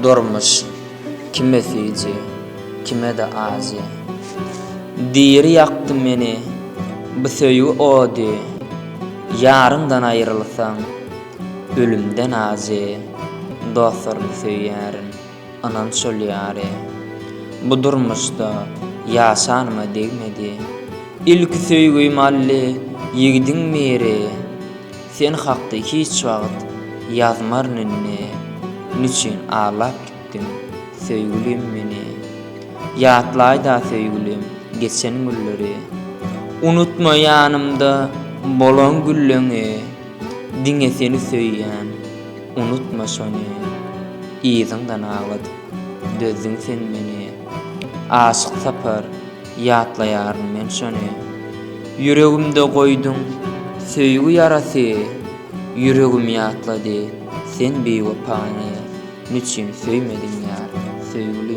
Durmuş kime fici, kime de azi. Diri yaktı meni, bu söýgü ody. Yarından ayrılsan, ölümden azi. Dostlarını söýýärin, anan şol ýary. Bu durmuşda ýaşanma degmedi. İlki söýgüym alli, ýigdiň meri. Sen hakda hiç wagt ýazmar ninni. Niçin ağlap gittin, söýgülim meni. Ýatlaýda söýgülim, geçen gülleri. Unutma ýanymda bolan gülleňi. Diňe seni söýýän, unutma şonu. Ýyzyňdan ağladyp, dözdüň sen meni. Aşyk sapar, ýatlaýaryn men şonu. Yüregimde goýdum, söýgü ýarasy. Yüregim ýatlady, sen beýwapany. Niçin söýmediň ýar, söýgülim.